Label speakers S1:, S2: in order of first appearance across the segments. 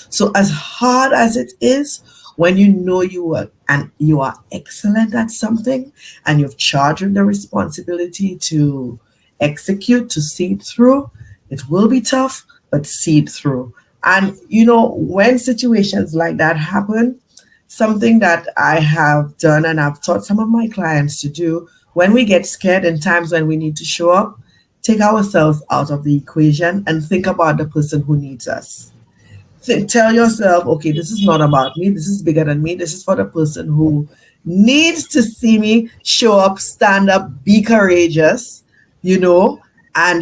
S1: So as hard as it is, when you know you are excellent at something and you've charged with the responsibility to execute, to see it through, it will be tough, but see it through. And when situations like that happen, something that I have done and I've taught some of my clients to do when we get scared in times when we need to show up, take ourselves out of the equation and think about the person who needs us. Tell yourself, okay, this is not about me. This is bigger than me. This is for the person who needs to see me show up, stand up, be courageous, you know, and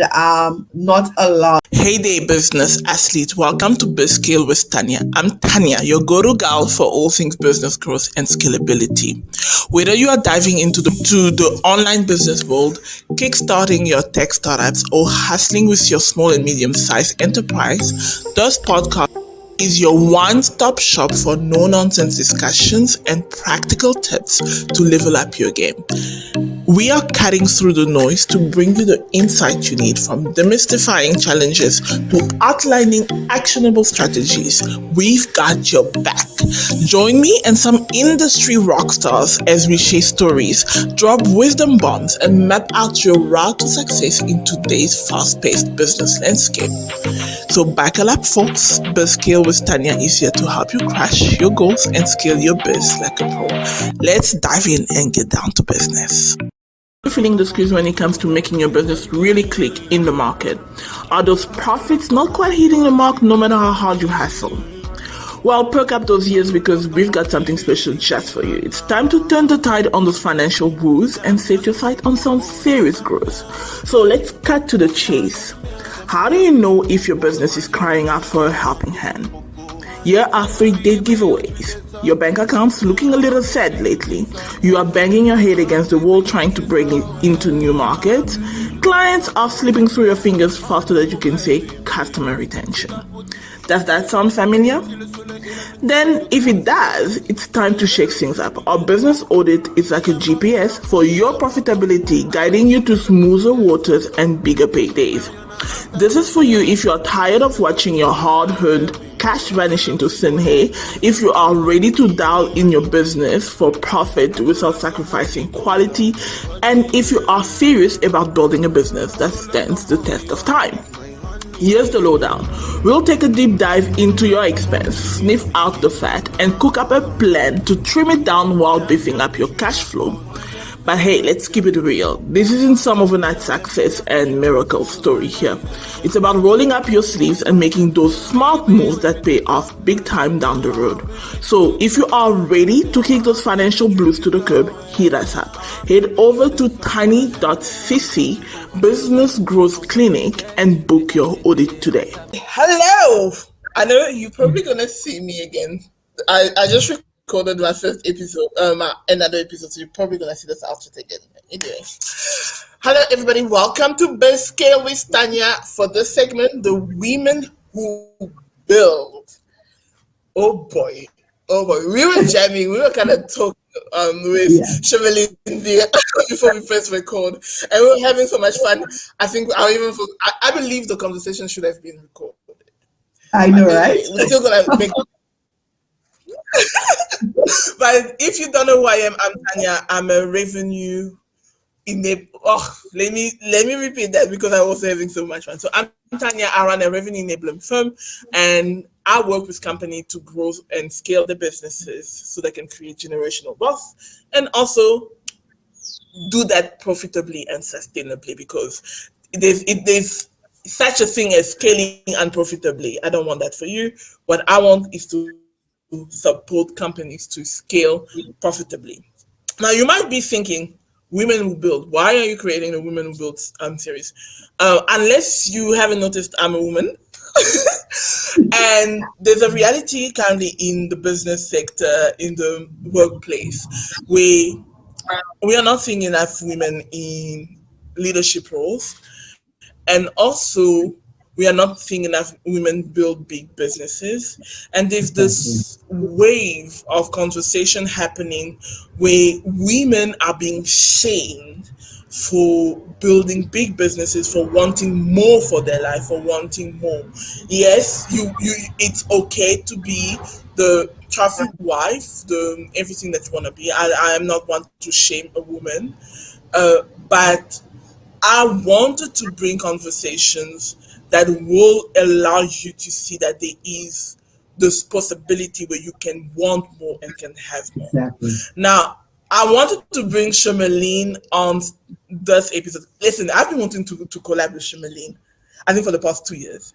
S1: not allow.
S2: Hey there, business athlete. Welcome to BizScale with Tanya. I'm Tanya, your go-to gal for all things business growth and scalability. Whether you are diving into the online business world, kickstarting your tech startups, or hustling with your small and medium-sized enterprise, this podcast is your one-stop shop for no-nonsense discussions and practical tips to level up your game. We are cutting through the noise to bring you the insight you need, from demystifying challenges to outlining actionable strategies. We've got your back. Join me and some industry rock stars as we share stories, drop wisdom bombs, and map out your route to success in today's fast-paced business landscape. So buckle up, folks. BizScale with Tanya is here to help you crush your goals and scale your biz like a pro. Let's dive in and get down to business. Feeling the squeeze when it comes to making your business really click in the market? Are those profits not quite hitting the mark no matter how hard you hustle? Well, perk up those ears because we've got something special just for you. It's time to turn the tide on those financial woes and set your sight on some serious growth. So let's cut to the chase. How do you know if your business is crying out for a helping hand? Here are 3 dead giveaways. Your bank account's looking a little sad lately. You are banging your head against the wall trying to break it into new markets. Clients are slipping through your fingers faster than you can say customer retention. Does that sound familiar? Then, if it does, it's time to shake things up. Our business audit is like a GPS for your profitability, guiding you to smoother waters and bigger paydays. This is for you if you are tired of watching your hard-earned cash vanish into thin air, if you are ready to dial in your business for profit without sacrificing quality, and if you are serious about building a business that stands the test of time. Here's the lowdown. We'll take a deep dive into your expense, sniff out the fat, and cook up a plan to trim it down while beefing up your cash flow. But hey, let's keep it real. This isn't some overnight success and miracle story here. It's about rolling up your sleeves and making those smart moves that pay off big time down the road. So if you are ready to kick those financial blues to the curb, hit us up. Head over to tiny.cc Business Growth Clinic and book your audit today. Hello! I know you're probably gonna see me again. I just recorded my first episode, another episode, so you're probably gonna see this outfit again. Anyway, hello everybody, welcome to BizScale with Tanya. For this segment, the women who build. Oh boy, we were jamming, we were kind of talking with Shermalyn before we press record, and we were having so much fun. I think I believe the conversation should have been recorded.
S1: I know, right?
S2: We're still gonna make. But if you don't know who I am, I'm Tanya. I'm a revenue enabler. Oh, let me repeat that because I was having so much fun. So I'm Tanya. I run a revenue enablement firm, and I work with companies to grow and scale their businesses so they can create generational wealth and also do that profitably and sustainably, because there's such a thing as scaling unprofitably. I don't want that for you. What I want is to support companies to scale profitably. Now, you might be thinking, Women Who Build, why are you creating a Women Who Build series? Unless you haven't noticed, I'm a woman. And there's a reality currently in the business sector, in the workplace, where we are not seeing enough women in leadership roles. And also, we are not seeing enough women build big businesses. And there's this wave of conversation happening where women are being shamed for building big businesses, for wanting more for their life, for wanting more. Yes, you it's okay to be the trophy wife, the everything that you want to be. I am not one to shame a woman, but I wanted to bring conversations that will allow you to see that there is this possibility where you can want more and can have more.
S1: Exactly.
S2: Now, I wanted to bring Shermalyn on this episode. Listen, I've been wanting to collab with Shermalyn, I think, for the past 2 years.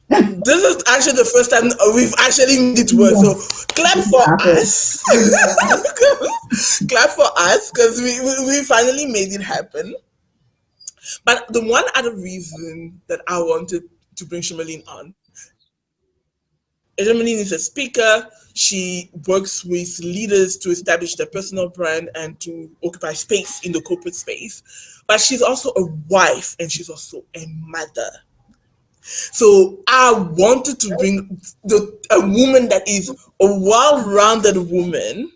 S2: This is actually the first time we've actually made it work. So
S1: Yes,
S2: clap
S1: it
S2: for
S1: happened.
S2: us.
S1: Yeah.
S2: Clap for us because we finally made it happen. But the one other reason that I wanted to bring Shermalyn on, Shermalyn is a speaker. She works with leaders to establish their personal brand and to occupy space in the corporate space. But she's also a wife and she's also a mother. So I wanted to bring a woman that is a well-rounded woman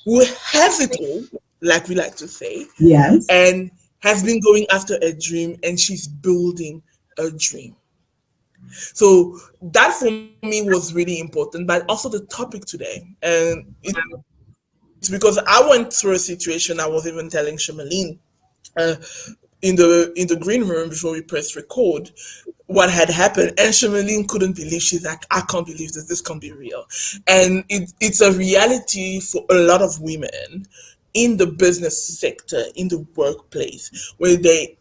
S2: who has it all, like we like to say,
S1: Yes,
S2: and has been going after a dream and she's building a dream. So that for me was really important, but also the topic today. And it's because I went through a situation. I was even telling Shermalyn uh, in the green room before we pressed record what had happened, and Shermalyn couldn't believe. She's like, I can't believe this can't be real. And it's a reality for a lot of women in the business sector, in the workplace, where they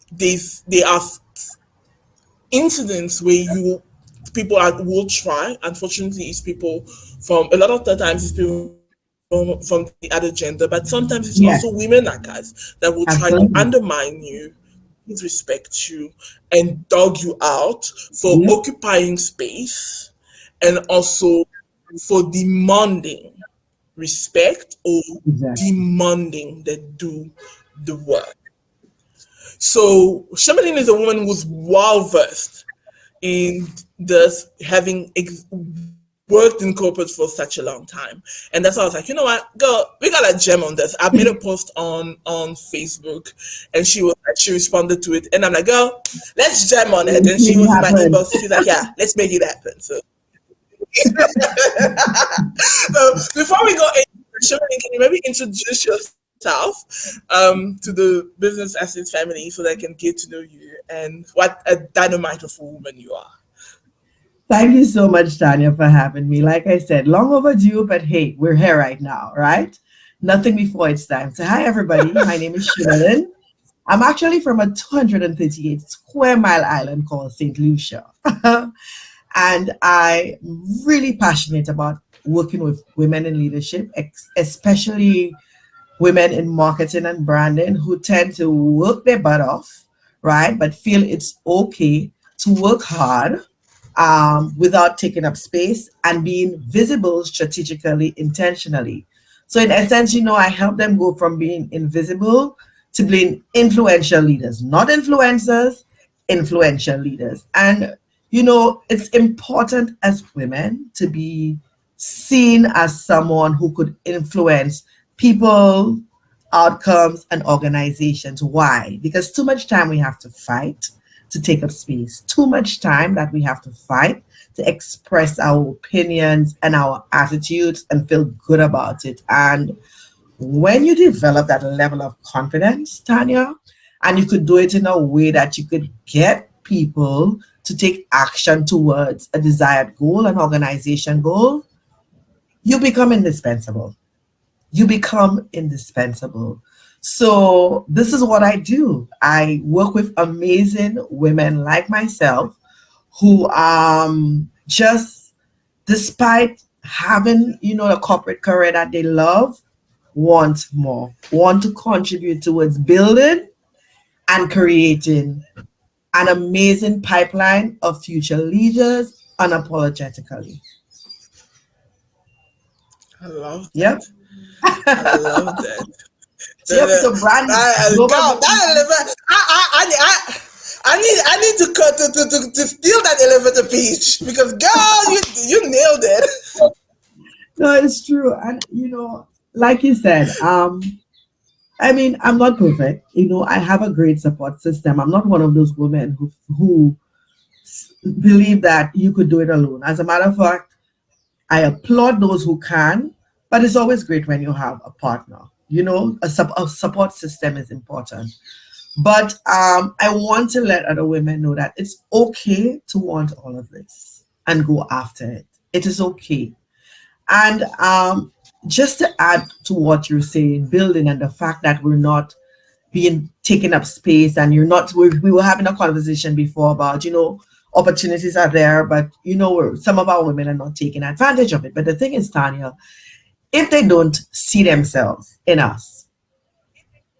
S2: are incidents where you people will try. Unfortunately, it's people from a lot of the times it's people from the other gender, but sometimes it's also women
S1: yes,
S2: like us that will try to
S1: absolutely.
S2: undermine you, disrespect you, and dog you out for
S1: Yep,
S2: occupying space, and also for demanding respect or
S1: exactly.
S2: demanding that do the work. So Shemelin is a woman who's well versed in this, having worked in corporate for such a long time. And that's why I was like, you know what, girl, we got a gem on this. I made a post on Facebook, and she responded to it, and I'm like, girl, let's jam on it.
S1: Let's
S2: And she
S1: make it
S2: was in my
S1: happen.
S2: inbox. She's like, yeah, let's make it happen. So, so before we go, Shemelin, can you maybe introduce yourself to the Business Assets family so they can get to know you and what a dynamite of a woman you are?
S1: Thank you so much, Tanya, for having me. Like I said, long overdue, but hey, we're here right now, right? Nothing before it's time. So, hi, everybody. My name is Shermalyn. I'm actually from a 238 square mile island called St. Lucia. And I'm really passionate about working with women in leadership, especially women in marketing and branding who tend to work their butt off, right? But feel it's okay to work hard without taking up space and being visible strategically, intentionally. So, in essence, I help them go from being invisible to being influential leaders, not influencers, influential leaders. And, it's important as women to be seen as someone who could influence people, outcomes, and organizations. Why? Because too much time we have to fight to take up space, too much time that we have to fight to express our opinions and our attitudes and feel good about it. And when you develop that level of confidence, Tanya, and you could do it in a way that you could get people to take action towards a desired goal, an organization goal, you become indispensable. You become indispensable. So, this is what I do. I work with amazing women like myself who just, despite having, a corporate career that they love, want more, want to contribute towards building and creating an amazing pipeline of future leaders unapologetically.
S2: I love
S1: Yep.
S2: that. I love that.
S1: Yep. So brand global
S2: God, that
S1: brand.
S2: elevator. I need to cut to steal that elevator pitch because girl, you nailed it.
S1: No, it's true. And like you said, I mean, I'm not perfect. I have a great support system. I'm not one of those women who believe that you could do it alone. As a matter of fact, I applaud those who can, but it's always great when you have a partner. A support system is important. But I want to let other women know that it's okay to want all of this and go after it. It is okay. And just to add to what you're saying, building and the fact that we're not being taking up space, and we were having a conversation before about, opportunities are there, but some of our women are not taking advantage of it. But the thing is, Tanya, if they don't see themselves in us,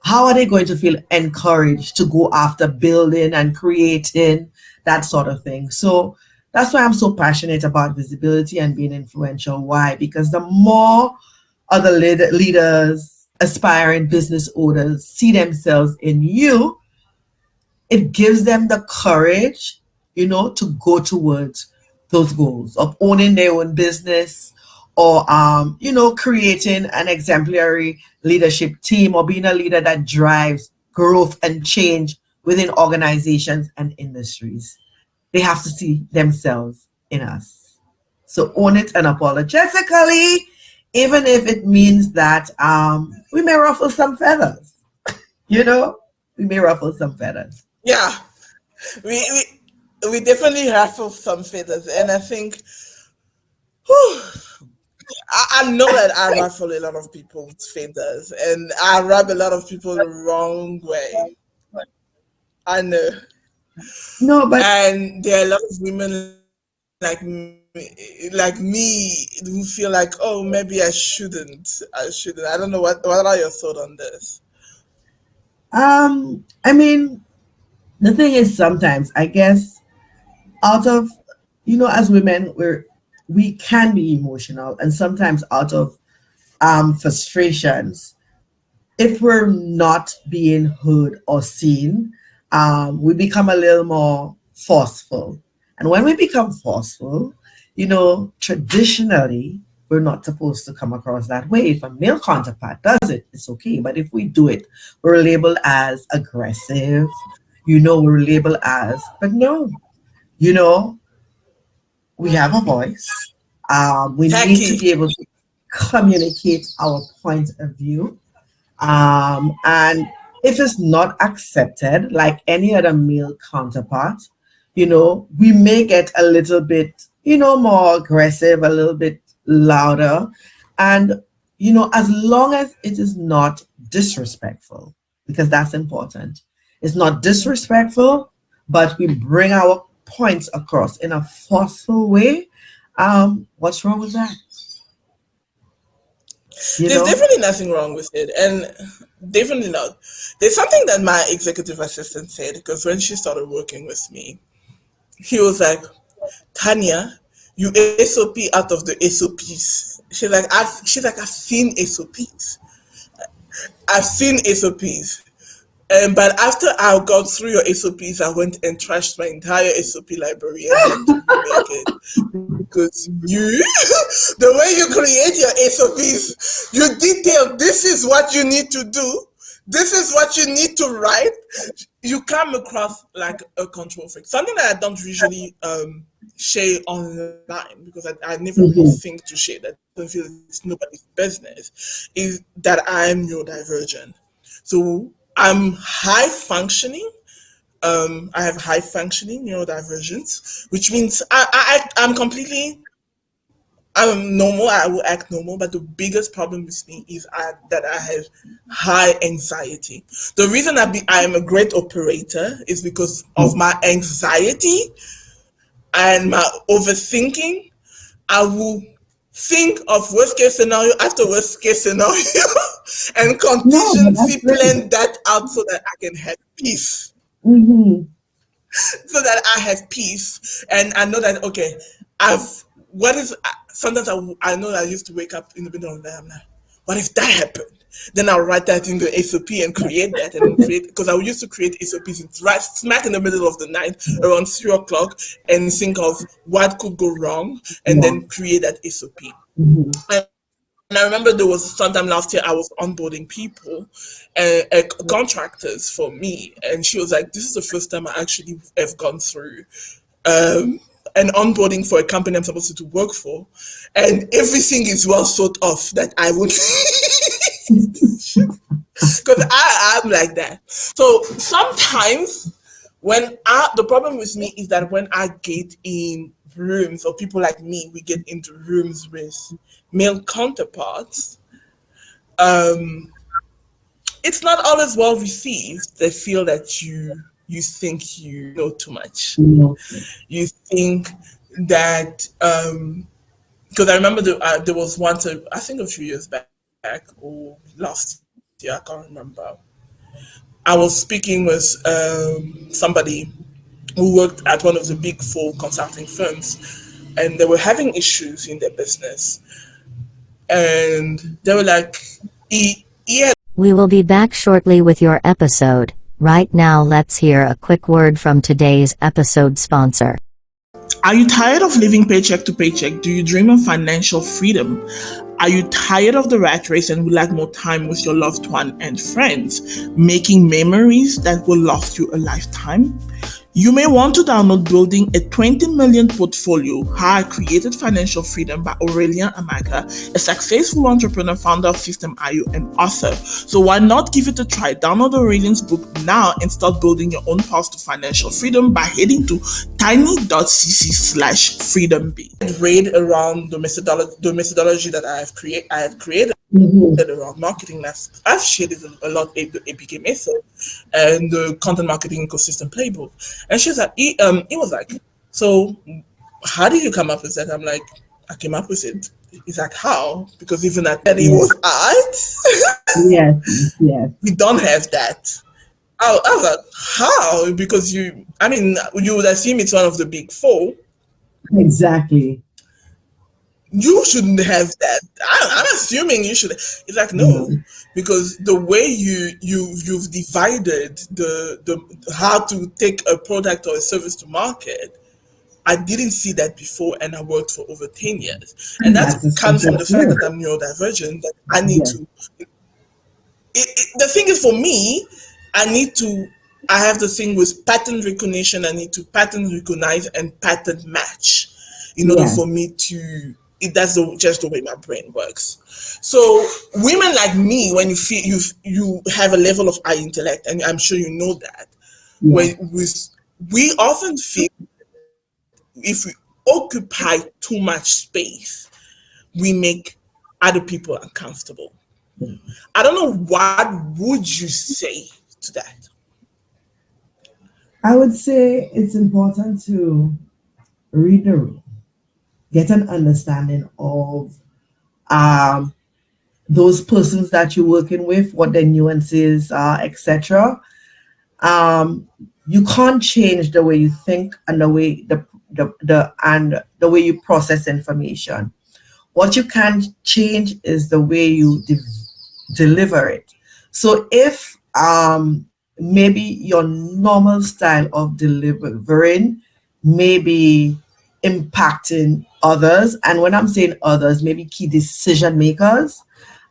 S1: how are they going to feel encouraged to go after building and creating that sort of thing? So that's why I'm so passionate about visibility and being influential. Why? Because the more other leaders, aspiring business owners see themselves in you, it gives them the courage, to go towards those goals of owning their own business, or creating an exemplary leadership team, or being a leader that drives growth and change within organizations and industries. They have to see themselves in us. So own it unapologetically, even if it means that we may ruffle some feathers. You know, we may ruffle some feathers.
S2: Yeah, we definitely ruffle some feathers, and I think, whew, I know that I ruffle a lot of people's feathers, and I rub a lot of people the wrong way. I know,
S1: No, but
S2: and there are a lot of women like me who feel like, oh, maybe I shouldn't. I shouldn't. I don't know what are your thoughts on this?
S1: I mean, the thing is, sometimes I guess out of, as women, we can be emotional, and sometimes out of frustrations, if we're not being heard or seen, we become a little more forceful. And when we become forceful, traditionally, we're not supposed to come across that way. If a male counterpart does it, it's okay. But if we do it, we're labeled as aggressive, we're labeled as, but no, you know, we have a voice. We need to be
S2: Tacky.
S1: able to communicate our point of view. And if it's not accepted, like any other male counterpart, we may get a little bit, more aggressive, a little bit louder. And, as long as it is not disrespectful, because that's important, it's not disrespectful, but we bring our points across in a forceful way. What's wrong with that? You
S2: There's
S1: know?
S2: definitely nothing wrong with it, and definitely not. There's something that my executive assistant said, because when she started working with me, he was like, Tanya, you SOP out of the SOPs. I've seen SOPs. I've seen SOPs. But after I got through your SOPs, I went and trashed my entire SOP library and had to remake it. Because the way you create your SOPs, you detail this is what you need to do, this is what you need to write. You come across like a control freak. Something that I don't usually share online, because I never really
S1: Mhm.
S2: think to share that. I don't feel it's nobody's business. Is that I'm neurodivergent. So I'm high functioning. I have high functioning neurodivergence, which means I'm completely normal. I will act normal, but the biggest problem with me is that I have high anxiety. The reason I am a great operator is because of my anxiety and my overthinking. I will think of worst case scenario after worst case scenario and
S1: No, but that's
S2: contingency
S1: great.
S2: plan that out so that I can have peace.
S1: Hmm.
S2: So that I have peace and I know that okay, I've what is sometimes I know that I used to wake up in the middle of the night. I'm like, what if that happened? Then I'll write that in the SOP and create that and create because I used to create SOPs right smack in the middle of the night around 3 o'clock and think of what could go wrong and
S1: Yeah.
S2: then create that SOP.
S1: Hmm.
S2: I remember there was sometime last year I was onboarding people, contractors for me, and she was like, "This is the first time I actually have gone through an onboarding for a company I'm supposed to work for, and everything is well thought of that I would." Because I'm like that. So sometimes the problem with me is that when I get in rooms, or people like me, we get into rooms with male counterparts, um, it's not always well received. They feel that you think you know too much.
S1: No.
S2: You think that because I remember there was once I think a few years back or last year, I can't remember. I was speaking with somebody who worked at one of the big four consulting firms, and they were having issues in their business, and they were like, he had.
S3: We will be back shortly with your episode. Right now, let's hear a quick word from today's episode sponsor.
S2: Are you tired of living paycheck to paycheck? Do you dream of financial freedom? Are you tired of the rat race and would like more time with your loved one and friends, making memories that will last you a lifetime? You may want to download Building a 20 Million Portfolio, How I Created Financial Freedom by Aurélien Amaka, a successful entrepreneur, founder of System.io, and author. So why not give it a try? Download Aurélien's book now and start building your own path to financial freedom by heading to tiny.cc/freedombee. Read around the methodology that I have created around marketing. I've shared it a lot, the APK method and the content marketing ecosystem playbook. And she was like, he was like, so how did you come up with that? I'm like, I came up with it. He's like, how? Because even at that, it was art.
S1: Yes, yes.
S2: We don't have that. I was like, how? Because you would assume it's one of the big four.
S1: Exactly.
S2: You shouldn't have that. I'm assuming you should. It's like no, because the way you've divided the how to take a product or a service to market, I didn't see that before, and I worked for over 10 years, and that comes from the fact that I'm neurodivergent. That I need to. The thing is, for me, I have the thing with pattern recognition. I need to pattern recognize and pattern match in order for me to. That's just the way my brain works. So women like me, when you feel you have a level of high intellect, and I'm sure you know that, we often feel if we occupy too much space, we make other people uncomfortable. I don't know, what would you say to that?
S1: I would say it's important to read the room, get an understanding of those persons that you're working with, what their nuances are, etc. You can't change the way you think and the way the way you process information. What you can change is the way you deliver it. So if maybe your normal style of delivering may be impacting others, and when I'm saying others, maybe key decision makers,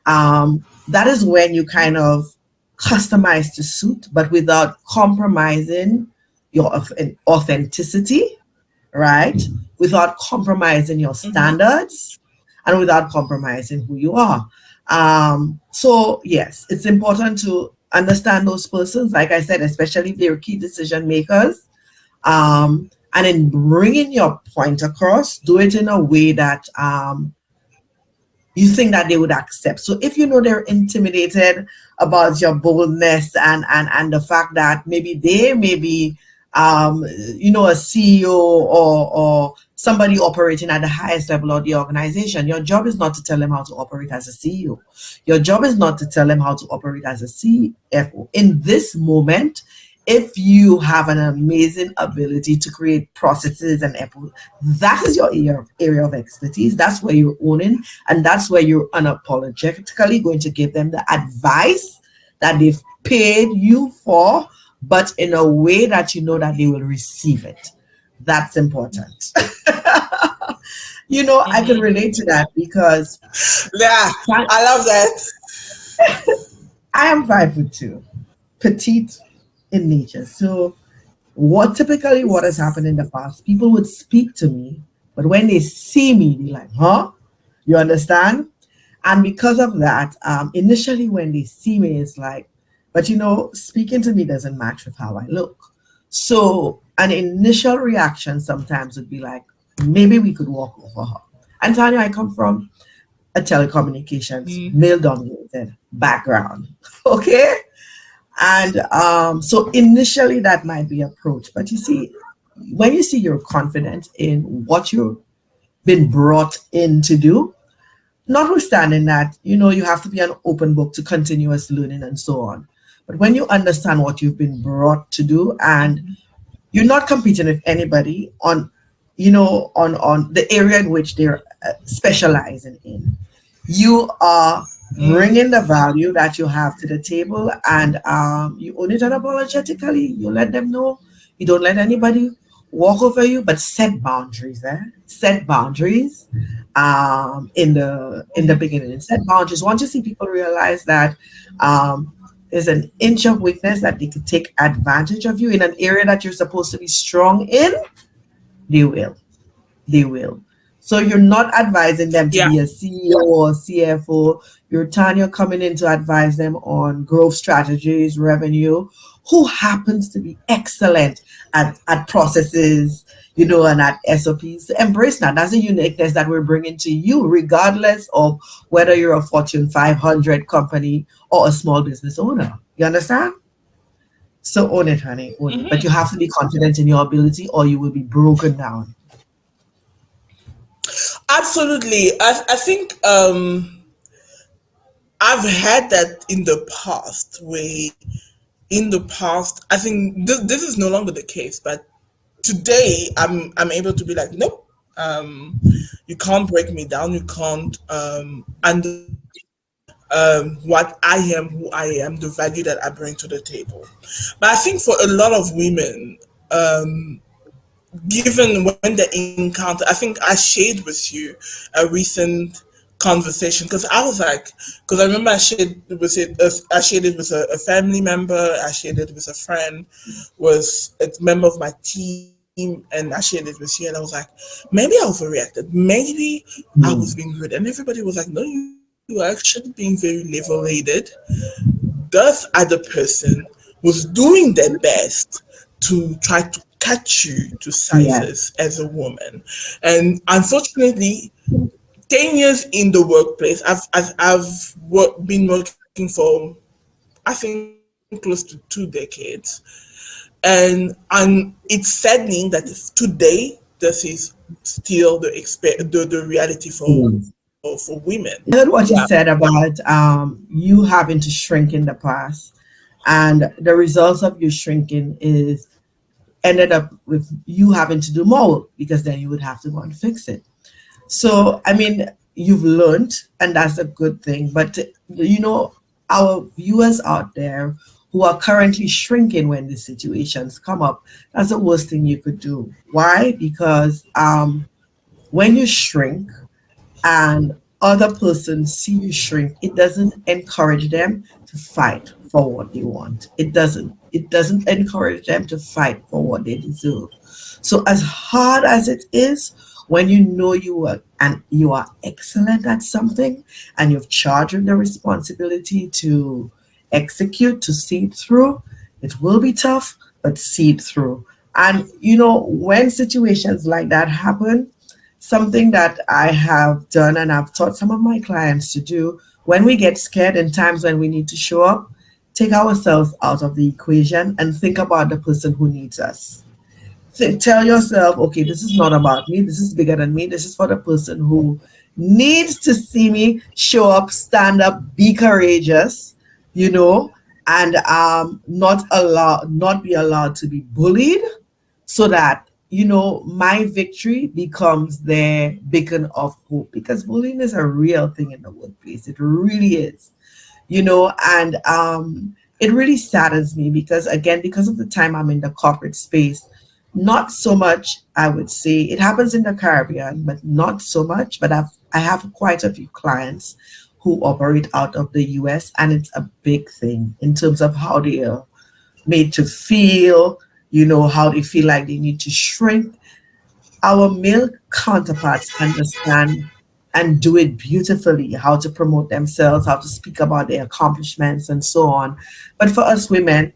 S1: that is when you kind of customize to suit, but without compromising your authenticity, right? Without compromising your standards and without compromising who you are. So yes, it's important to understand those persons, like I said, especially if they're key decision makers. And in bringing your point across, do it in a way that you think that they would accept. So if you know they're intimidated about your boldness and the fact that maybe they may be a CEO or somebody operating at the highest level of the organization, your job is not to tell them how to operate as a CEO. Your job is not to tell them how to operate as a CFO. In this moment, if you have an amazing ability to create processes and that is your area of expertise. That's where you're owning, and that's where you're unapologetically going to give them the advice that they've paid you for, but in a way that you know that they will receive it. That's important. I can relate to that because
S2: Yeah,
S1: I
S2: I love that.
S1: I am 5'2", petite in nature. So what has happened in the past, people would speak to me, but when they see me, they're like, huh? You understand? And because of that, initially when they see me, it's like, but speaking to me doesn't match with how I look. So an initial reaction sometimes would be like, maybe we could walk over her. And Tanya, I come from a telecommunications
S2: Mm,
S1: male dominated background. Okay. And so initially that might be approach. But you see, when you see you're confident in what you've been brought in to do, notwithstanding that, you have to be an open book to continuous learning and so on. But when you understand what you've been brought to do, and
S2: mhm,
S1: you're not competing with anybody on, on the area in which they're specializing in, you are
S2: mm,
S1: bringing the value that you have to the table, and you own it unapologetically. You let them know. You don't let anybody walk over you, but set boundaries. Set boundaries. In the
S2: mhm.
S1: beginning, set boundaries. Once you see people realize that um, there's an inch of weakness that they could take advantage of you in an area that you're supposed to be strong in, they will. They will. So you're not advising them to
S2: Yeah,
S1: be a CEO or CFO. You're Tanya coming in to advise them on growth strategies, revenue, who happens to be excellent at processes, and at SOPs. So embrace that. That's a uniqueness that we're bringing to you, regardless of whether you're a Fortune 500 company or a small business owner. You understand? So own it, honey, own it. But you have to be confident in your ability or you will be broken down.
S2: absolutely. I think I've had that in the past. In the past, I think this is no longer the case, but today I'm able to be like, nope, you can't break me down. You can't undermine what I am, who I am, the value that I bring to the table. But I think for a lot of women, given when they encounter, I think I shared with you a recent conversation because I was like, because I remember I shared it with a family member, I shared it with a friend, was a member of my team, and I shared it with you, and I was like, maybe I overreacted, maybe I was being rude, and everybody was like, no, you are actually being very level-headed. Thus, other person was doing their best to try to catch you to sizes
S1: Yes.
S2: as a woman. And unfortunately, 10 years in the workplace, been working for, I think, close to 2 decades. And it's saddening that if today this is still the reality for women.
S1: I heard
S2: Yeah.
S1: what you said about you having to shrink in the past, and the results of you shrinking is ended up with you having to do more because then you would have to go and fix it. So, I mean, you've learned, and that's a good thing. But, our viewers out there who are currently shrinking when these situations come up, that's the worst thing you could do. Why? Because when you shrink, and other persons see you shrink, it doesn't encourage them to fight for what they want. It doesn't. It doesn't encourage them to fight for what they deserve. So as hard as it is, when you know you are excellent at something and you've charged with the responsibility to execute, to see it through, it will be tough, but see it through. And when situations like that happen, something that I have done and I've taught some of my clients to do when we get scared in times when we need to show up, take ourselves out of the equation and think about the person who needs us. Tell yourself, okay, this is not about me. This is bigger than me. This is for the person who needs to see me show up, stand up, be courageous, you know, and not be allowed to be bullied, so that my victory becomes their beacon of hope, because bullying is a real thing in the workplace. It really is. And it really saddens me because, again, because of the time I'm in the corporate space, Not so much, I would say. It happens in the Caribbean, but not so much. But I have quite a few clients who operate out of the US, and it's a big thing in terms of how they are made to feel, how they feel like they need to shrink. Our male counterparts understand and do it beautifully, how to promote themselves, how to speak about their accomplishments, and so on. But for us women,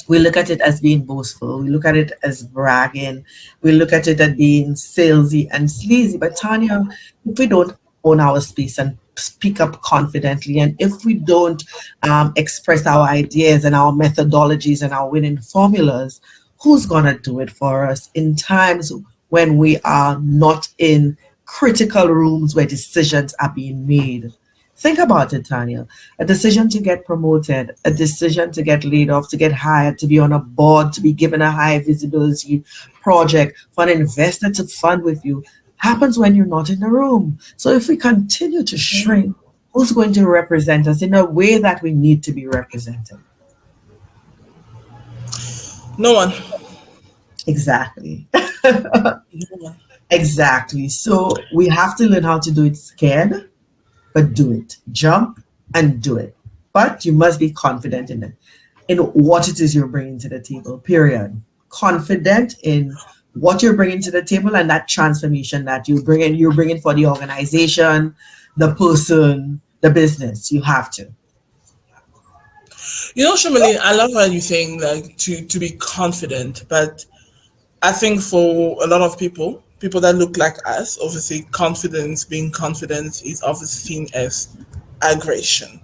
S1: we look at it as being boastful. We look at it as bragging. We look at it as being salesy and sleazy. But Tanya, if we don't own our space and speak up confidently, and if we don't express our ideas and our methodologies and our winning formulas, who's gonna do it for us in times when we are not in critical rooms where decisions are being made? Think about it, Tanya. A decision to get promoted, a decision to get laid off, to get hired, to be on a board, to be given a high visibility project, for an investor to fund with you, happens when you're not in the room. So if we continue to shrink, who's going to represent us in a way that we need to be represented?
S2: No one.
S1: Exactly.
S2: No one.
S1: Exactly. So we have to learn how to do it scared, but do it. Jump and do it. But you must be confident in what it is you're bringing to the table. Period. Confident in what you're bringing to the table and that transformation that you're bringing for the organization, the person, the business. You have to.
S2: Shermalyn, I love how you saying like to be confident, but I think for a lot of people that look like us, obviously confidence, being confident is obviously seen as aggression.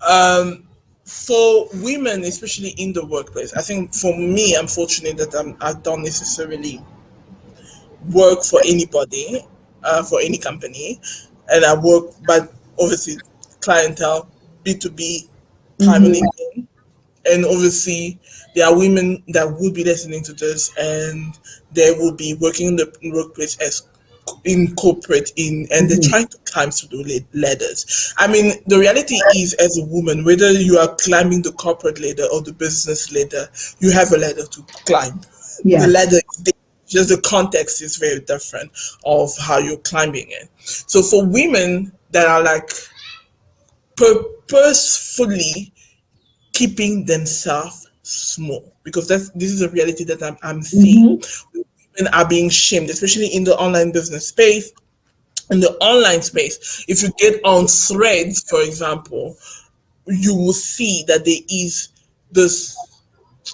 S2: Um, for women, especially in the workplace, I think for me, I'm fortunate that I don't necessarily work for anybody, for any company, and I work, but obviously clientele, B2B, primarily
S1: Mm-hmm.
S2: men. And obviously there are women that would be listening to this and they will be working in the workplace as in corporate in and they're
S1: Mm-hmm.
S2: trying to climb through the ladders. I mean, the reality is as a woman, whether you are climbing the corporate ladder or the business ladder, you have a ladder to climb. The ladder
S1: Yes.
S2: is there. Just the context is very different of how you're climbing it. So for women that are like purposefully keeping themselves small, because this is a reality that I'm seeing.
S1: Mm-hmm.
S2: Women are being shamed, especially in the online business space. In the online space, if you get on threads, for example, you will see that there is this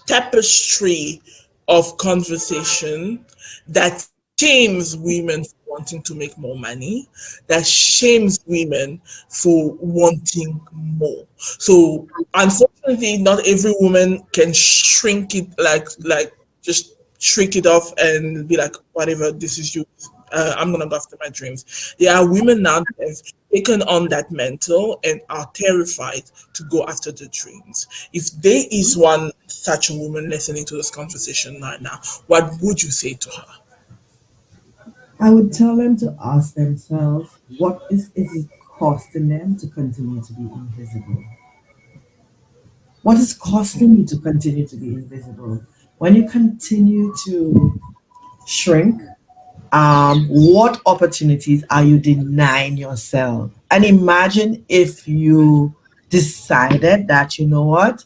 S2: tapestry of conversation that shames women for wanting to make more money, that shames women for wanting more. So unfortunately, not every woman can shrink it like just shrink it off and be like, whatever, this is you. I'm gonna go after my dreams. There are women now that have taken on that mantle and are terrified to go after the dreams. If there is one such a woman listening to this conversation right now, what would you say to her?
S1: I would tell them to ask themselves what is it costing them to continue to be invisible? What is costing you to continue to be invisible? When you continue to shrink, what opportunities are you denying yourself? And imagine if you decided that, you know what,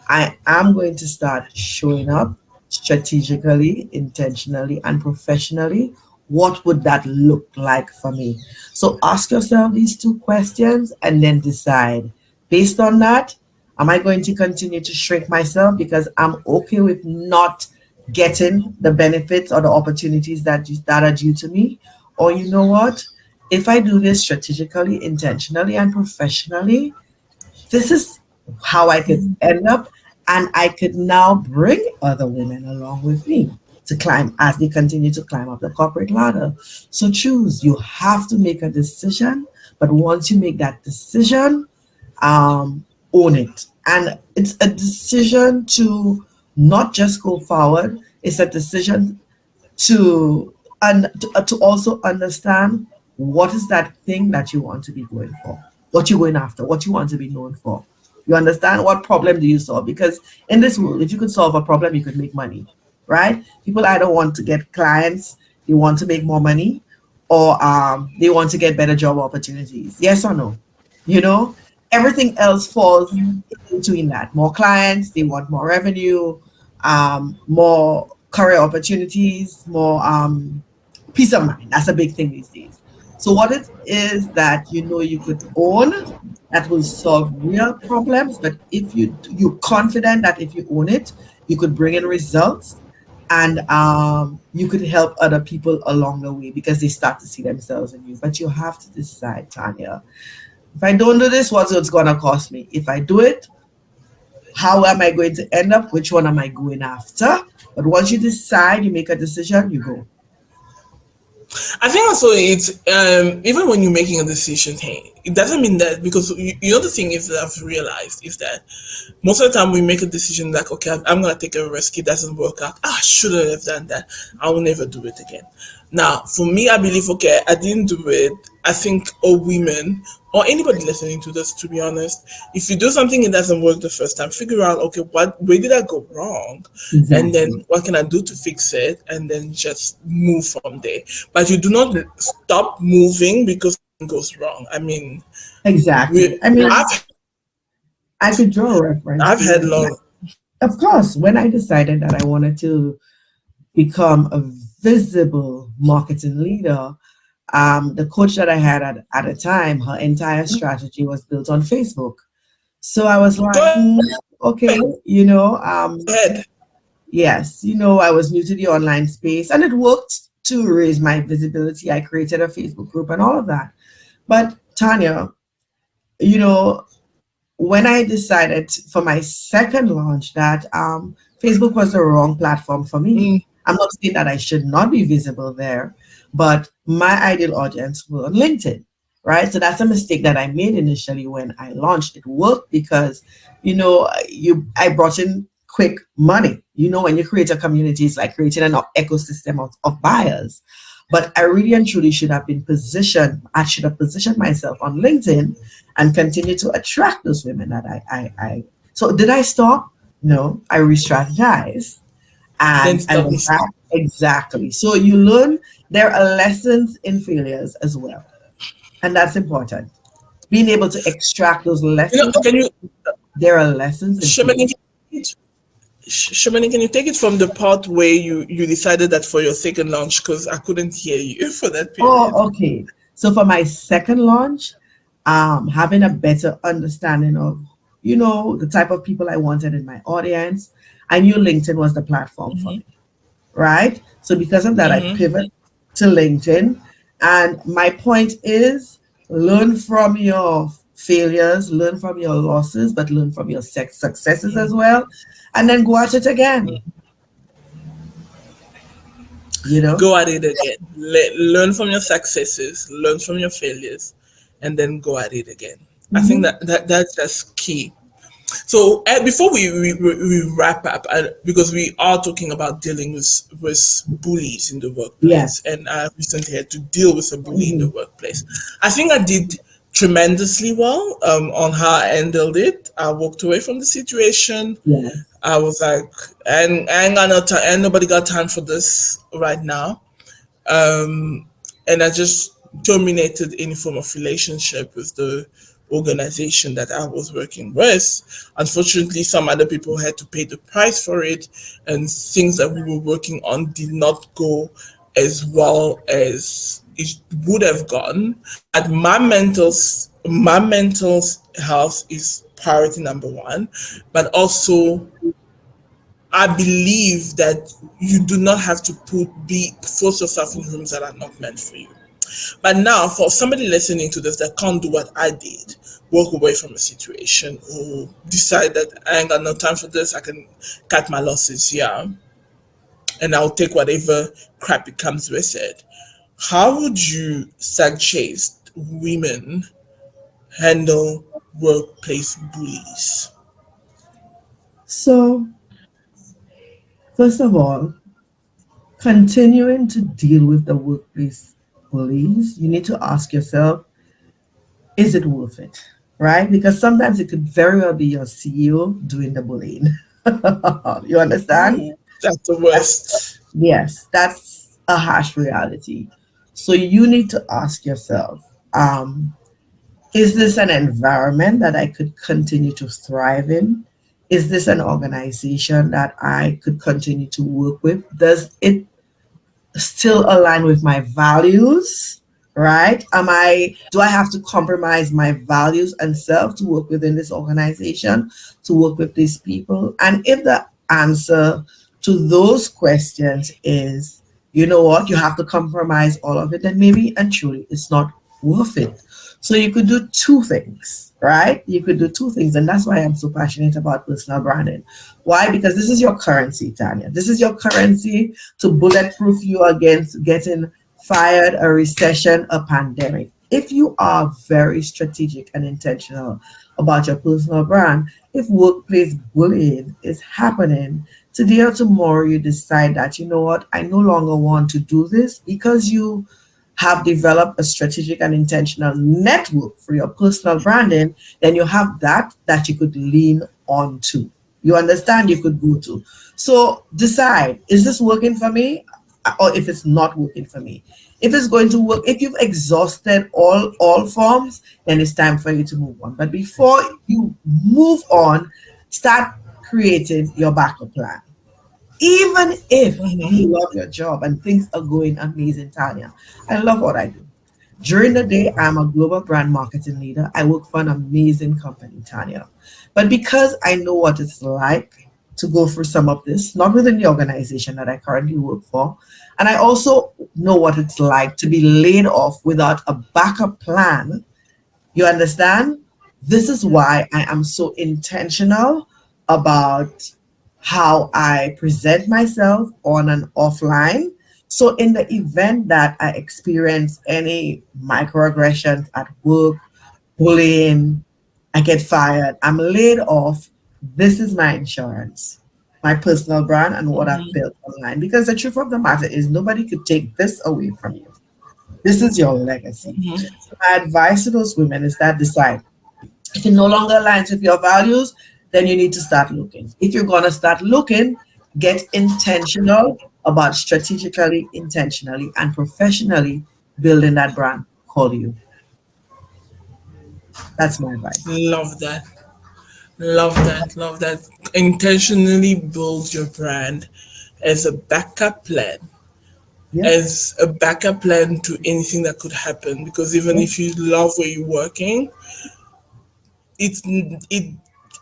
S1: I am going to start showing up strategically, intentionally, and professionally. What would that look like for me? So ask yourself these two questions and then decide. Based on that, am I going to continue to shrink myself because I'm okay with not getting the benefits or the opportunities that are due to me? Or you know what? If I do this strategically, intentionally, and professionally, this is how I could end up, and I could now bring other women along with me to climb as they continue to climb up the corporate ladder. So choose. You have to make a decision, but once you make that decision, own it. And it's a decision to not just go forward, it's a decision to also understand what is that thing that you want to be going for, what you're going after, what you want to be known for. You understand what problem do you solve? Because in this world, if you could solve a problem, you could make money, right? People either want to get clients, they want to make more money, or they want to get better job opportunities. Yes or no? You know, everything else falls in between that. More clients, they want more revenue, more career opportunities, more peace of mind. That's a big thing these days. So what it is that you know you could own that will solve real problems, but if you're confident that if you own it, you could bring in results, and you could help other people along the way because they start to see themselves in you. But you have to decide, Tanya. If I don't do this, what's it's gonna cost me? If I do it, how am I going to end up? Which one am I going after? But once you decide, you make a decision, you go.
S2: I think also it's even when you're making a decision, hey, it doesn't mean that because you know the thing is that I've realized is that most of the time we make a decision like, okay, I'm gonna take a risk. It doesn't work out. I shouldn't have done that. I will never do it again. Now, for me, I believe okay, I didn't do it. I think all women or anybody listening to this, to be honest, if you do something it doesn't work the first time, figure out okay, where did I go wrong, and then
S1: Exactly.
S2: what can I do to fix it, and then just move from there. But you do not stop moving because something goes wrong. I mean,
S1: Exactly.
S2: we
S1: I mean,
S2: I've
S1: I could draw a reference
S2: I've
S1: to
S2: had
S1: when,
S2: long.
S1: of course, when I decided that I wanted to become a visible marketing leader, the coach that I had at a time, her entire strategy was built on Facebook. So I was like,
S2: Go
S1: okay,
S2: ahead.
S1: you know, yes, I was new to the online space and it worked to raise my visibility. I created a Facebook group and all of that. But Tanya, you know, when I decided for my second launch that Facebook was the wrong platform for me.
S2: Mm,
S1: I'm not saying that I should not be visible there, but my ideal audience were on LinkedIn, right? So that's a mistake that I made initially when I launched. It worked because, I brought in quick money. When you create a community, it's like creating an ecosystem of buyers. But I really and truly should have been positioned. I should have positioned myself on LinkedIn and continue to attract those women that I. So did I stop? No, I re-strategized
S2: then
S1: and I
S2: stop
S1: went back.
S2: mistake.
S1: Exactly. So you learn there are lessons in failures as well. And that's important. Being able to extract those lessons,
S2: Can you,
S1: there are lessons in
S2: Sherman,
S1: failure.
S2: Sherman, can you take it from the part where you decided that for your second launch because I couldn't hear you for that period.
S1: Oh, okay. So for my second launch, having a better understanding of, the type of people I wanted in my audience, I knew LinkedIn was the platform for me, right? So because of that, I
S2: Mm-hmm.
S1: pivot to LinkedIn. And my point is learn from your failures, learn from your losses, but learn from your successes as well. And then go at it again, you know?
S2: Go at it again. Learn from your successes, learn from your failures, and then go at it again. I think
S1: Hmm.
S2: that's just key. So before we wrap up, because we are talking about dealing with bullies in the workplace,
S1: Yes.
S2: and I recently had to deal with a bully in the
S1: Hmm.
S2: workplace. I think I did tremendously well on how I handled it. I walked away from the situation.
S1: Yes.
S2: I was like, and I ain't got no time, and nobody got time for this right now. And I just terminated any form of relationship with the organization that I was working with. Unfortunately, some other people had to pay the price for it, and things that we were working on did not go as well as it would have gone. But my mental health is priority number one, but also I believe that you do not have to force yourself in rooms that are not meant for you. But now, for somebody listening to this that can't do what I did, walk away from a situation or decide that I ain't got no time for this, I can cut my losses here and I'll take whatever crap it comes with it. How would you suggest women handle workplace bullies?
S1: So, first of all, continuing to deal with the workplace bullies, you need to ask yourself, is it worth it? Right? Because sometimes it could very well be your CEO doing the bullying. You understand?
S2: Ooh. That's the
S1: That's,
S2: worst.
S1: yes, that's a harsh reality. So you need to ask yourself, is this an environment that I could continue to thrive in? Is this an organization that I could continue to work with? Does it still align with my values? Right? Do I have to compromise my values and self to work within this organization, to work with these people? And if the answer to those questions is, you know what, you have to compromise all of it, then maybe and truly it's not worth it. So you could do two things, right? You could do two things. And that's why I'm so passionate about personal branding. Why? Because this is your currency, Tanya. This is your currency to bulletproof you against getting fired, a recession, a pandemic. If you are very strategic and intentional about your personal brand, if workplace bullying is happening, today or tomorrow you decide that, you know what, I no longer want to do this because you have developed a strategic and intentional network for your personal branding, then you have that you could lean on to. You understand? You could go to. So decide, is this working for me? Or if it's not working for me. If it's going to work, if you've exhausted all forms, then it's time for you to move on. But before you move on, start creating your backup plan. Even if you
S2: Mm-hmm.
S1: love your job and things are going amazing, Tanya. I love what I do. During the day, I'm a global brand marketing leader. I work for an amazing company, Tanya. But because I know what it's like to go through some of this, not within the organization that I currently work for, and I also know what it's like to be laid off without a backup plan, you understand? This is why I am so intentional about how I present myself on and offline. So, in the event that I experience any microaggressions at work, bullying, I get fired, I'm laid off, this is my insurance, my personal brand, and what I've
S2: Mm-hmm.
S1: built online. Because the truth of the matter is, nobody could take this away from you. This is your legacy.
S2: Mm-hmm.
S1: So my advice to those women is that decide, if it no longer aligns with your values, then you need to start looking. If you're going to start looking, get intentional about strategically, intentionally, and professionally building that brand called you. That's my advice.
S2: Love that. Love that. Love that. Intentionally build your brand as a backup plan,
S1: Yeah.
S2: as a backup plan to anything that could happen. Because even
S1: Yeah.
S2: if you love where you're working, it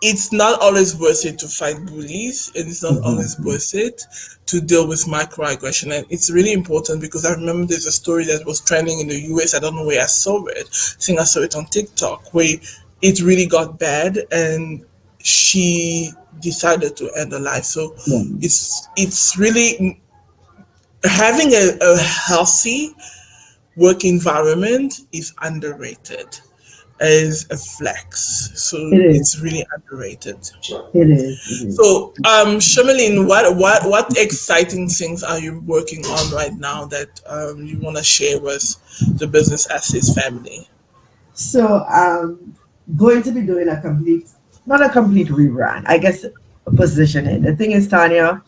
S2: it's not always worth it to fight bullies, and it's not always
S1: Exactly.
S2: worth it to deal with microaggression. And it's really important because I remember there's a story that was trending in the US. I don't know where I saw it. I think I saw it on TikTok where it really got bad and she decided to end her life. So
S1: Yeah.
S2: it's really having a healthy work environment is underrated as a flex.
S1: It
S2: So
S1: is.
S2: it's really underrated.
S1: It is. It is.
S2: So, Shermalyn, what exciting things are you working on right now that you want to share with the Business Assets family?
S1: So, going to be doing a complete, not a complete rebrand, I guess, positioning. The thing is, Tanya,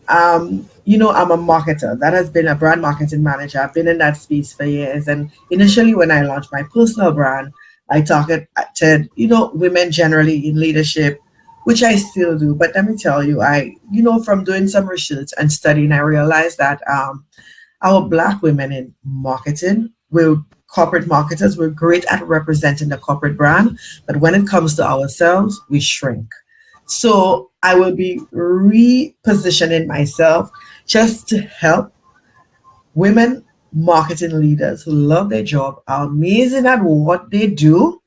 S1: I'm a marketer. That has been a brand marketing manager. I've been in that space for years. And initially, when I launched my personal brand, I targeted, women generally in leadership, which I still do. But let me tell you, from doing some research and studying, I realized that our Black women in marketing, we're corporate marketers, we're great at representing the corporate brand. But when it comes to ourselves, we shrink. So I will be repositioning myself just to help women marketing leaders who love their job, are amazing at what they do,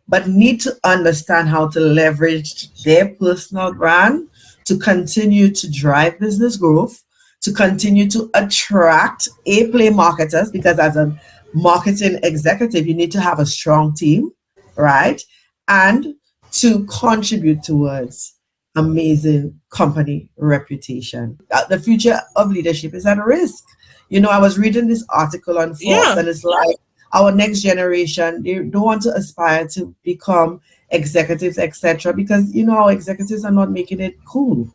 S1: but need to understand how to leverage their personal brand to continue to drive business growth, to continue to attract A play marketers, because as a marketing executive, you need to have a strong team, right? And to contribute towards amazing company reputation. The future of leadership is at risk. I was reading this article on Forbes,
S2: Yeah.
S1: and it's like our next generation, they don't want to aspire to become executives, etc., because our executives are not making it cool.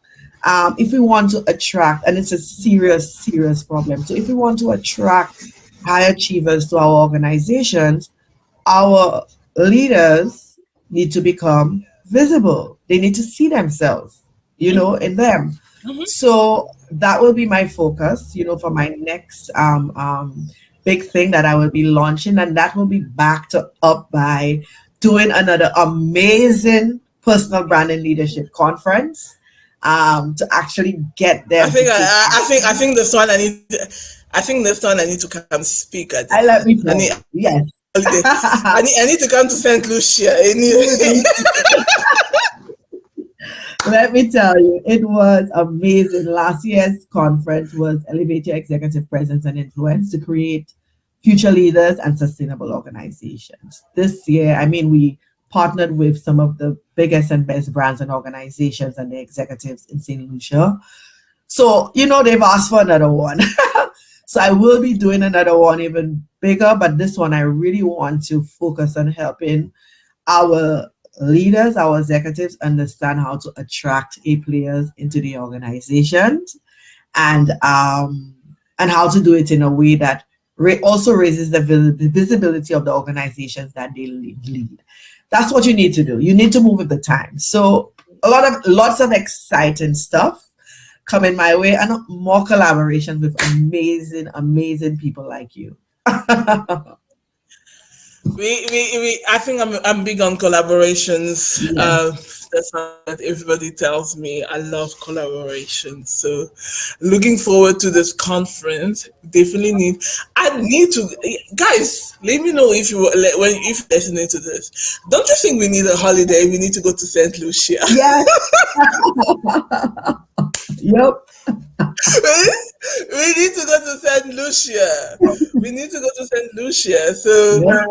S1: if we want to attract, and it's a serious, serious problem. So if we want to attract high achievers to our organizations, our leaders need to become visible. They need to see themselves, in them. So that will be my focus, for my next big thing that I will be launching, and that will be backed up by doing another amazing personal branding leadership conference to actually get
S2: I
S1: them to
S2: think
S1: take
S2: I
S1: action.
S2: think this one I need. I think this one I need to come speak at.
S1: I let me
S2: I need
S1: tell you, yes.
S2: holiday. I need to come to Saint Lucia.
S1: You
S2: Anyway.
S1: need Let me tell you, it was amazing. Last year's conference was Elevate Your Executive Presence and Influence to create future leaders and sustainable organizations. This year, I mean, we partnered with some of the biggest and best brands and organizations and the executives in St. Lucia. So, they've asked for another one. So I will be doing another one even bigger, but this one I really want to focus on helping our leaders, our executives understand how to attract A players into the organizations, and how to do it in a way that also raises the visibility of the organizations that they lead. That's what you need to do. You need to move with the times. So lots of exciting stuff coming my way, and more collaborations with amazing, amazing people like you.
S2: I think I'm big on collaborations.
S1: Yes.
S2: That's what everybody tells me. I love collaborations. So looking forward to this conference. I need to, guys, let me know if if you're listening to this. Don't you think we need a holiday? We need to go to St. Lucia.
S1: Yes. Yep.
S2: We need to go to St. Lucia. We need to go to St. Lucia. So
S1: Yep.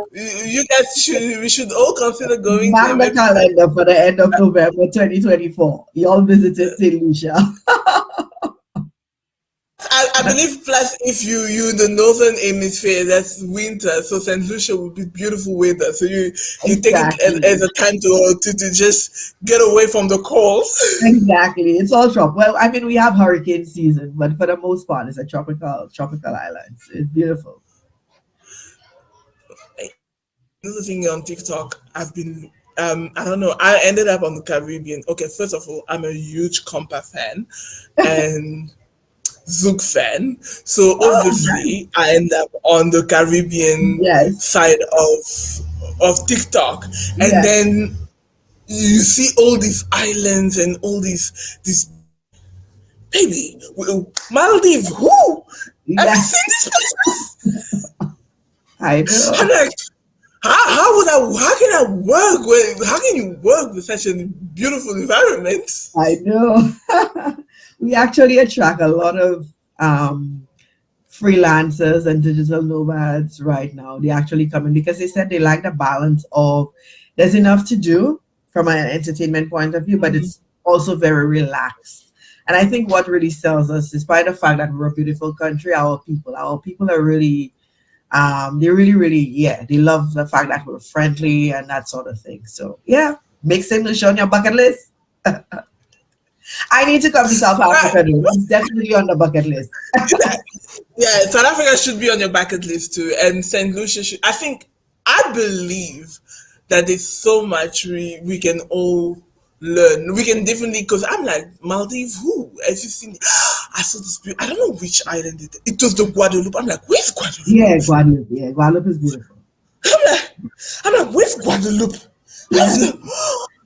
S2: you guys we should all consider going there.
S1: Mark the calendar for the end of November 2024. Y'all visited St. Lucia.
S2: I believe plus if you in the northern hemisphere, that's winter, so St. Lucia will be beautiful weather. So you take it
S1: Exactly.
S2: as a time to just get away from the cold.
S1: Exactly. It's all tropical. Well, I mean, we have hurricane season, but for the most part, it's a tropical island. It's beautiful.
S2: Another thing on TikTok, I've been I don't know, I ended up on the Caribbean. Okay, first of all, I'm a huge Compa fan and Zouk fan. So
S1: Oh, nice.
S2: obviously I end up on the Caribbean
S1: Yes.
S2: side of TikTok. And
S1: Yes.
S2: then you see all these islands and all these baby Maldives. Who have you
S1: Yes.
S2: seen these places?
S1: I
S2: I'm
S1: know.
S2: like, how can I work with how can you work with such a beautiful environment?
S1: I know. We actually attract a lot of freelancers and digital nomads right now. They actually come in because they said they like the balance of there's enough to do from an entertainment point of view, but it's also very relaxed. And I think what really sells us, despite the fact that we're a beautiful country, our people are really, they really, really, yeah, they love the fact that we're friendly and that sort of thing. So yeah, make English on your bucket list. I need to come to South
S2: Right.
S1: Africa. Though. It's definitely on the bucket list.
S2: Yeah, South Africa should be on your bucket list too, and Saint Lucia should. I believe that there's so much we can all learn. We can definitely because I'm like Maldives. Who? Have you seen? I saw this. I don't know which island it was. The Guadeloupe. I'm like, where's Guadeloupe?
S1: Yeah, Guadeloupe. Yeah, Guadeloupe is beautiful.
S2: I'm like, where's Guadeloupe?
S1: Yeah,
S2: I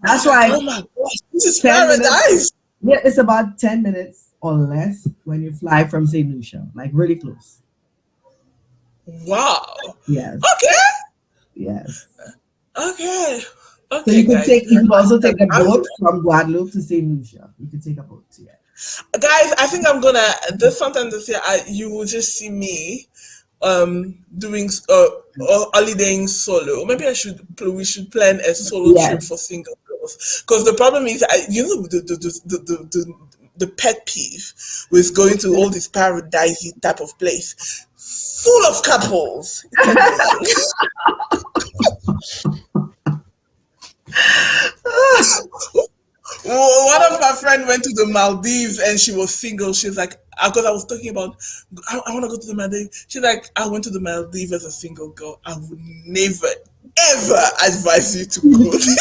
S1: that's
S2: was like,
S1: why
S2: oh my gosh, this is
S1: 10 minutes.
S2: paradise.
S1: Yeah, it's about 10 minutes or less when you fly from Saint Lucia, like really close.
S2: Wow.
S1: Yes,
S2: Okay.
S1: yes.
S2: Okay.
S1: So
S2: Okay, guys.
S1: you could also take a
S2: I'm
S1: boat from Guadeloupe to Saint Lucia. You could take a boat. Yeah.
S2: guys, I think I'm gonna this sometime this year. You will just see me, doing holidaying solo. Maybe we should plan a solo trip
S1: Yes.
S2: for single girls. Because the problem is, the pet peeve with going to all this paradisey type of place, full of couples. It's annoying. One of my friend went to the Maldives and she was single. She's like, because I was talking about, I want to go to the Maldives. She's like, I went to the Maldives as a single girl. I would never, ever advise you to go there.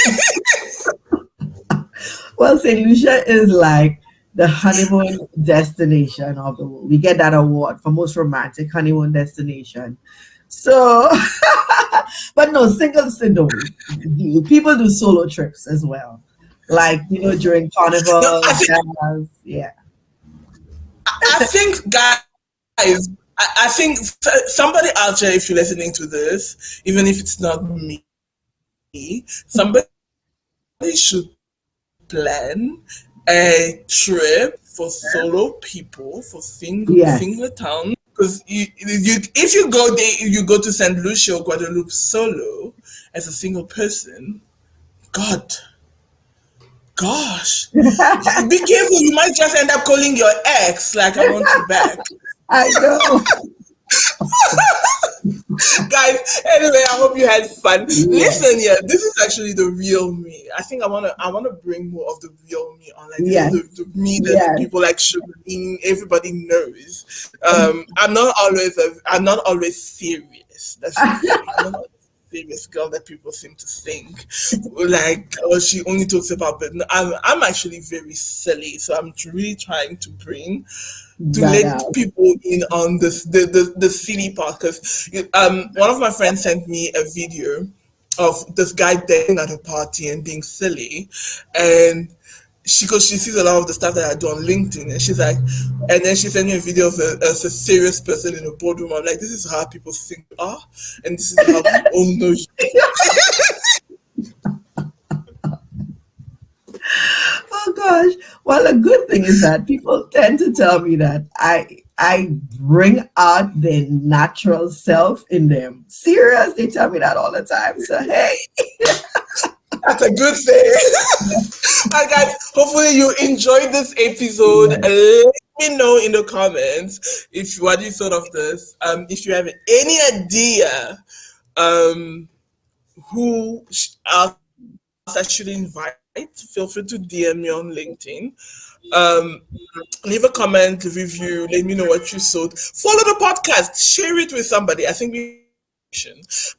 S1: Well, St. Lucia is like the honeymoon destination of the world. We get that award for most romantic honeymoon destination. So, but no, singles don't. People do solo trips as well. Like, during carnival,
S2: No,
S1: yeah.
S2: I think, guys, I think somebody out there, if you're listening to this, even if it's not me, somebody should plan a trip for solo people, for single town. Because if you go there, you go to St. Lucia or Guadeloupe solo as a single person, gosh, be careful. You might just end up calling your ex, like, I want you back.
S1: I know.
S2: Guys, anyway, I hope you had fun. Listen, this is actually the real me. I think I wanna bring more of the real me on. Like, this is the me that people like Shermalyn, everybody knows. I'm not always serious. That's the thing. I'm not serious girl that people seem to think. Like, oh, she only talks about, but no, I'm actually very silly. So I'm really trying to let people in on the silly part, because one of my friends sent me a video of this guy dancing at a party and being silly, and because she sees a lot of the stuff that I do on LinkedIn, and she's like, and then she sent me a video of a serious person in a boardroom. I'm like, this is how people think you are, and this is how we all know you.
S1: Oh gosh. Well, the good thing is that people tend to tell me that I bring out their natural self in them. Serious, they tell me that all the time. So hey.
S2: That's a good thing. Alright, guys, hopefully you enjoyed this episode. Let me know in the comments what you thought of this. If you have any idea who else I should invite, feel free to DM me on LinkedIn. Leave a comment, review, let me know what you thought. Follow the podcast, share it with somebody. I think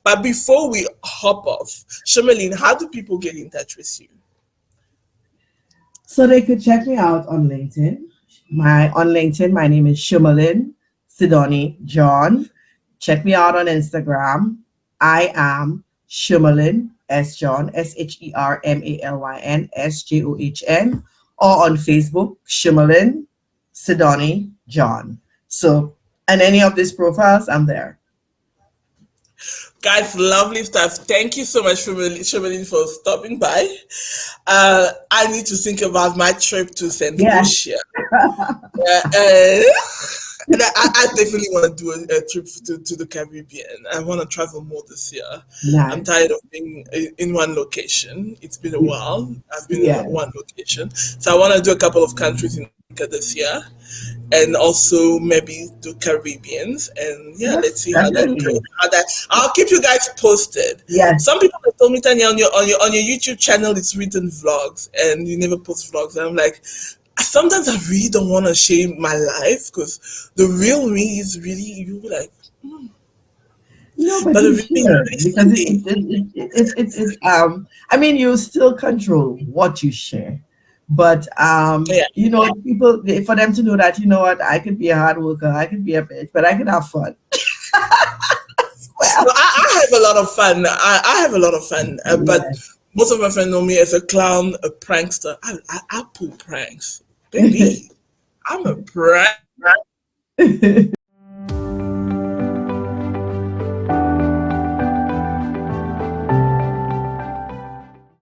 S2: but before we hop off, Shermalyn, how do people get in touch with you?
S1: So they could check me out on LinkedIn. My name is Shermalyn Sidonie John. Check me out on Instagram. I am Shermalyn S. John, SHERMALYN SJOHN, or on Facebook, Shermalyn Sidonie John. So, and any of these profiles, I'm there.
S2: Guys, lovely stuff. Thank you so much, Shermalyn, for stopping by. I need to think about my trip to St. Lucia. I definitely want to do a trip to the Caribbean. I want to travel more this year. Nice. I'm tired of being in one location. It's been a while. I've been in one location. So I want to do a couple of countries in this year, and also maybe do Caribbeans. And let's see how that goes. I'll keep you guys posted.
S1: Yes.
S2: Some people have told me, Tanya, on your YouTube channel, it's written vlogs, and you never post vlogs. And I'm like, sometimes I really don't want to share my life, because the real me is really you. Like,
S1: no, but you share, because it's I mean, you still control what you share, but people, for them to know that, you know what, I could be a hard worker, I could be a bitch, but I can have fun.
S2: Well, I have a lot of fun. I have a lot of fun, but most of my friends know me as a clown, a prankster. I pull pranks. Baby, I'm a prank.